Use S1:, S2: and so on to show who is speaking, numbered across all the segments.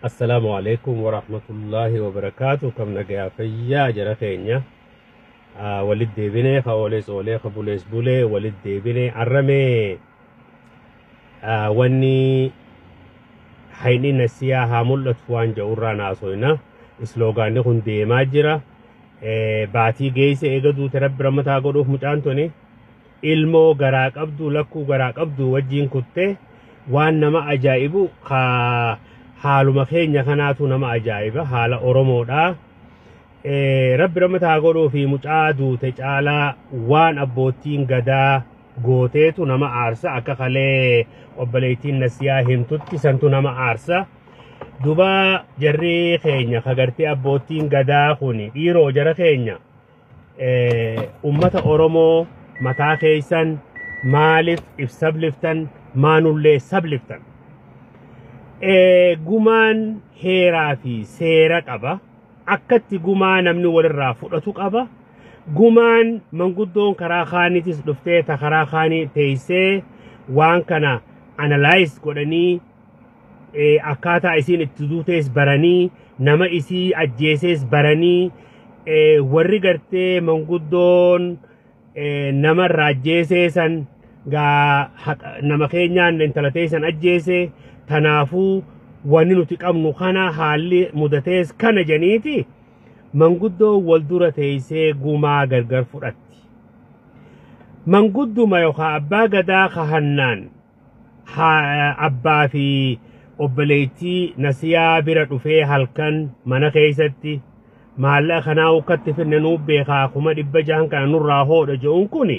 S1: السلام عليكم ورحمة الله وبركاته. كم نجا فيا جرخينيا ولد ديبني خوليس أولي خبوليس بولي ولد ديبني عرمي واني حيني نسيا هامول أتفوان جورا ناسوينا سلوغاني خون ديما جرا باتي جيسي إيغدو ترب رمتا قدوف مجانتوني ilmoo garaa qabdu lakkuu garaa qabdu wajjin kutte waan nama ajaa'ibu haaluma keenya kanaatu nama ajaa'iba haala oromoodha. Rabbi ramataa godhuu fi mucaa duute caalaa waan abboottiin gadaa gooteetu nama aarsa akka kalee obboleettiin nasiyaa himtutti santu nama aarsa. Duba jarri keenya kagartee abboottiin gadaa kuni dhiiroo jara keenya ummata oromoo mataa keessan maaliif ibsabliftan maanullee sabliftan gumaan heeraa fi seera qaba akkatti gumaa namni walirraa fudhatu qaba gumaan manguddoon karaa kaanitis dhuftee ta karaa kaanii teessee waan kana analyze godhanii akkaataa isiin itti duutees baranii nama isii ajjeesees baranii warri gartee manguddoon nama rajjeesee san nama keenyaan intalatee san ajjeese tanaafuu wanni nuti qabnu kana haalli mudatees kana janiiti manguddoo wal dura teessee gumaa gargar fudhatti. Mangudduma yookaan abbaa gadaa kahannaan abbaa fi obboleettii nasiyaa bira dhufee halkan mana keessatti maallaqa kanaa ukkatti finne nuu beekaa kuma 600 kana nurraa hoodha je'uun kuni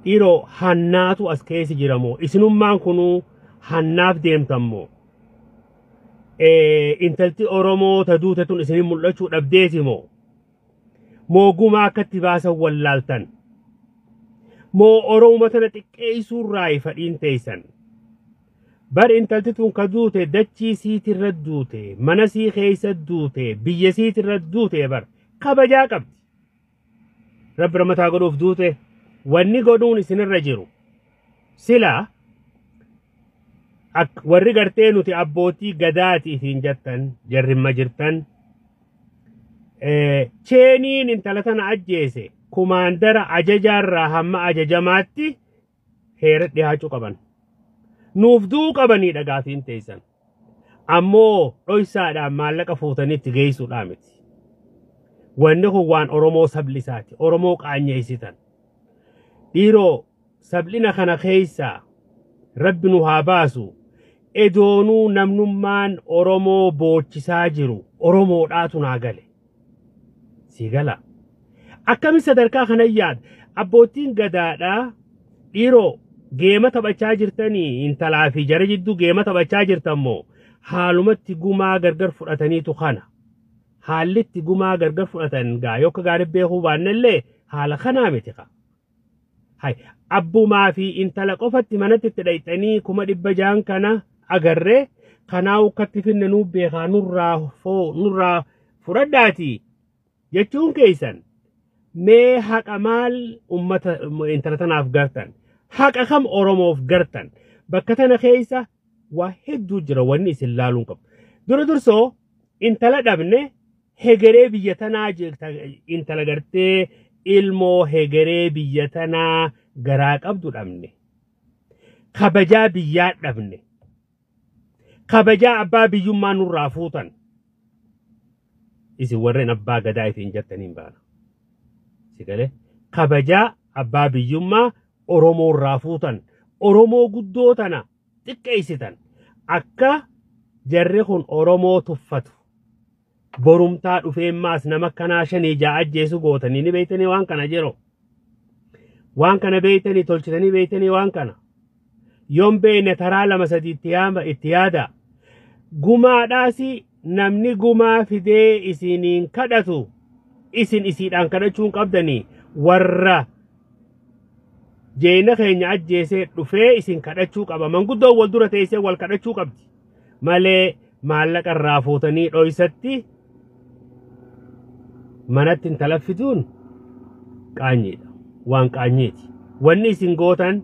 S1: dhiiroo hannaatu as keessa jiramoo isinummaan kunuu hannaaf deemtammoo intalti oromoo ta duute tun isinin mul'achuu dhabdeetimoo moo gumaa akkatti baasan wallaaltan moo oromuma tana xiqqeessuurraa fadhiin teessan. Bar intalti tun ka duute dachii siitirra duute mana sii keessa duute biyya siitirra duute bar kabajaa qabdi. Rabbi ramataa godhuuf duute wanni godhuun isinirra jiru silaa warri gartee nuti abbootii gadaati isin jettan jarrimma jirtan cheeniin intala tana ajjeese kumaandara ajajaarraa hamma ajajamaatti heera dhihaachuu qaban. Nuuf duu qabanii dhagaatiin teessan ammoo dhoysaadhaan maallaqa fuutanitti geessuudhaa miti. Wanni kun waan oromoo sablisaati oromoo qaanyeessitan dhiiroo sablina kana keessaa rabbi nu haa baasu edoonuu namnummaan oromoo boochisaa jiru oromoodhaatu naa gale si gala akkami sadarkaa kana yaad abboottiin gadaadhaa dhiiroo geema taphachaa jirtanii intalaa fi jara jidduu geema taphachaa jirtammoo haalumatti gumaa gargar fudhataniitu kana haallitti gumaa gargar fudhatan gaa yookaan gaarii beekuu baannellee haala kanaa miti qa. Abbumaa fi intala qofatti manatti itti dhayxanii kuma 600 kana agarree kanaa ukkatti finne nuu beekaa nurraa fudhadhaati jechuun keessan mee haqa maal ummata intala tanaaf gartan. Haqa kam oromoof gartan bakka tana keessa waa hedduu jira wanni isin laaluun qabu. Dura dursoo intala dhabne hegeree biyya tanaa intala gartee ilmoo hegeree biyya tanaa garaa qabdu dhabne. Kabajaa biyyaa dhabne. Kabajaa abbaa biyyummaa nurraa fuutan. Isin warreen abbaa gadaa isin jettaniin baana. Sigalee kabajaa abbaa biyyummaa Oromoo raafuutan Oromoo guddoo tana xiqqeessitan akka jarri kun Oromoo tuffatu borumtaa dhufeemmaas nama kanaa 5 ajjeesu gootanii ni beeytanii waan kana jiro waan kana beeytanii tolchitanii beeytanii waan kana yoon beeyne taraa 2-3 itti yaada gumaadhaasi namni gumaa fidee isiniin kadhatu isin isiidhaan kadhachuun qabdanii warra jeena keenya ajjeesee dhufee isin kadhachuu qaba manguddoo wal dura teessee wal kadhachuu qabdi malee maallaqa irraa fuutanii dhoysatti manatti intala fiduun qaanyeedha waan qaanyeeti wanni isin gootan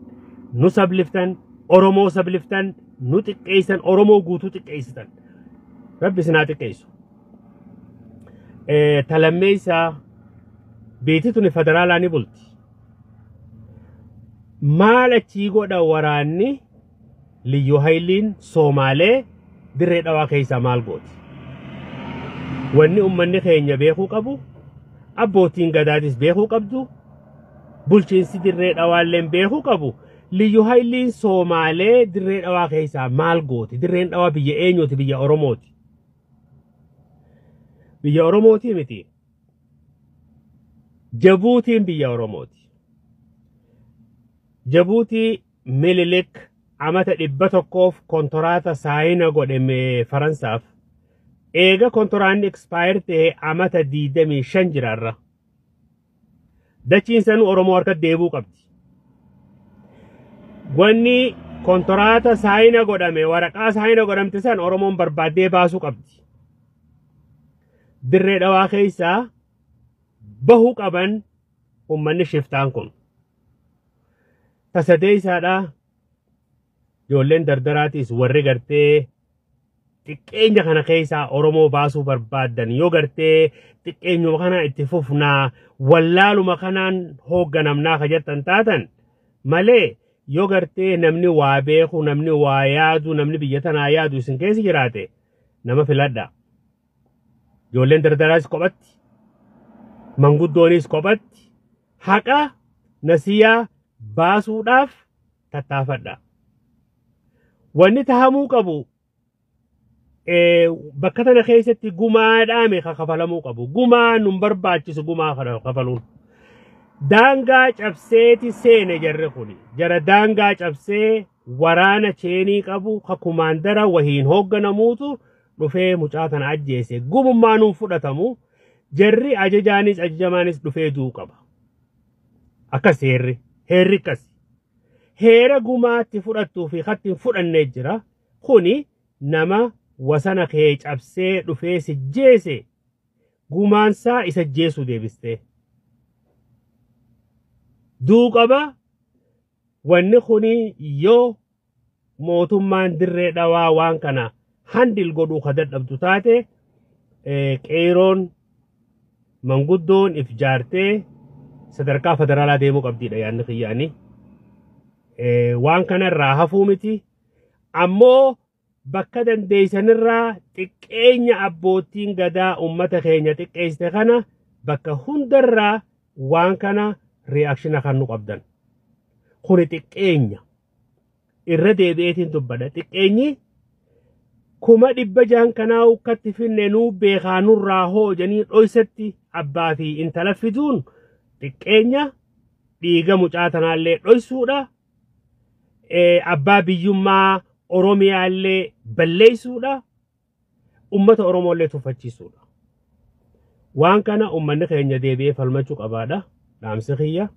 S1: nu sabliftan oromoo sabliftan nu xiqqeessan oromoo guutuu xiqqeessitan ربي سناتك كيسو تلميسا بيتتوني فدرالاني بولتي مالا تيغو دا وراني ليوهايلين سومالي دري دوا كيسا مال غوتي واني امني خينيا بيخو قبو أبوتين غداديس بيخو قبدو بولچينسي دري دوا لين بيخو قبو ليوهايلين سومالي دري دوا كيسا مال غوتي دري دوا بيا اينيوتي بيا اوروموتي بيا اوروموتي متي جبوتين بيا اوروموتي جبوتي ميليليك عمتا دبتوكوف كونتراتا ساينا قدم فرنساف ايغا كونتران اكسباير تي عمتا ديدمي شنجرار دچين سن اورومو وركا ديبو قبدي واني كونتراتا ساينا قدم ورقا ساينا قدم تسان اورومون بربادي باسو قبدي دري دوا خيسا بهو قبن ومن شفتان كون تسدي سادا جولين دردراتيس ورّي غرتي تكينيا خانا خيسا أورومو باسو بربادن يو غرتي تكينيو خانا اتفوفنا واللالو مخانان هوغا نمنا خجرتن تاتن مالي يو غرتي نمني وابيخو نمني وايادو نمني بيتن آيادو سن كيسي جراتي نما فلادا جولين دردراتيس قبت منغود دونيس قبت حقا نسيا باسو داف تتافدا واني تهمو قبو بكتنا خيستي قما دامي خفلمو قبو قما نمبر باتشس قما خفلون دانغا چبسيتي سيني جرخوني جرى دانغا چبسي ورانا چيني قبو خكماندرا وهين هوغا نموتو رفي مچاتن عجيسي قم ما ننفدتمو جري عججانيس عججمانيس رفي دو قبا اكس هيري كس هيرا قمات فرأتو في خط فرأ النجرة خوني نما وسنا خيج أبسي رفي سجيسي قمان سا إسجيسو ديبستي دو قبا واني خوني يو موتمان در دوا وان كنا هندل قدو خدد أبدو تاتي كيرون منقودون إفجارتي صدركا فدرالا ديمو قبدي ديان خياني وان كان الراحة متي أمو بكدا ديسان الرا تكيني أبوتين غدا أمتا خيني تكيستي خانا بكا هندر را وان كان رياكشن خانو قبدان خوني تكيني الردي بيتين تبدا تكيني كما دبجان كناو كتفين ننو بيخانو راهو جنين رويستي أباتي انتلفدون تكيني ديغا مجاتنا اللي رويسودا أبا بيوما أوروميا اللي بليسودا أمة أورومو اللي تفتشيسودا وان كان أمة خينيا ديبي فالمجوك أبادا نعم سخية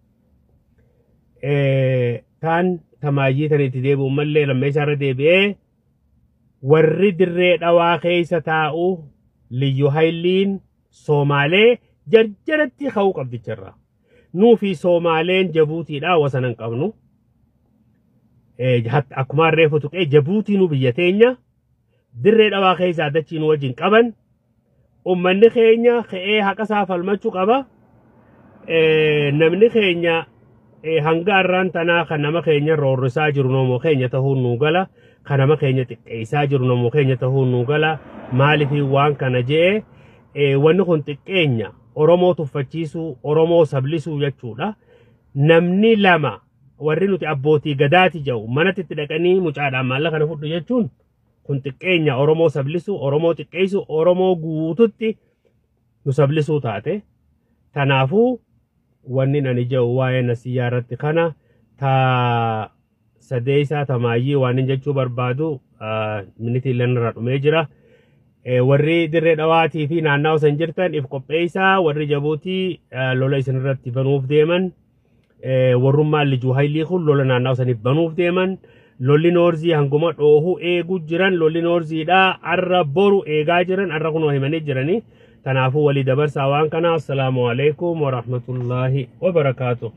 S1: كان تماجيتني تديبو أمة اللي لما يشار ديبي ورد الرئي دواخي ستاؤو ليوهايلين سومالي جرجرتي خوق عبد الجرة نو في سومالين جبوتي لا وسنن قبنو حتى أكمار ريفوتوك جبوتي نو بيتينيا دري دواخي سادتين وجين قبن أمني خينيا خيئي حقا سافل مچو قبا نمني خينيا هنگاران تنا خنما خينيا رورسا جرنومو خينيا تهون نوغلا خنما خينيا تقيسا جرنومو خينيا تهون نوغلا مالي في وان كان ونخن تقينيا أورومو تفتشيسو أورومو سبلسو يچودا نمني لما ورينو تي أبوتي غداتي جو منات تدقني مجادا مالا خنا فوتو يچون كنت تقينيا أورومو سبلسو أورومو تقيسو أورومو غوتوتي نسبلسو تاتي تنافو ونين أني جو واينا سيارتي خنا تا سديسا تمايي وانين جچو بربادو منتي لن راتو ميجرا warri dirree dhawaatii fi naannoo san jirtan if qopheessaa warri jabuutii lola isin irratti banuuf deeman warrummaan lijuu haylii kun lola naannoo saniif banuuf deeman lolli noorzii hanguma dhoohuu eeguu jiran lolli noorziidhaa arra boru eegaa jiran arra kunoo himanii jiranii tanaafuu walii dabarsaa waan kana assalaamu alaikum wa rahmatullaahi wa barakaatuh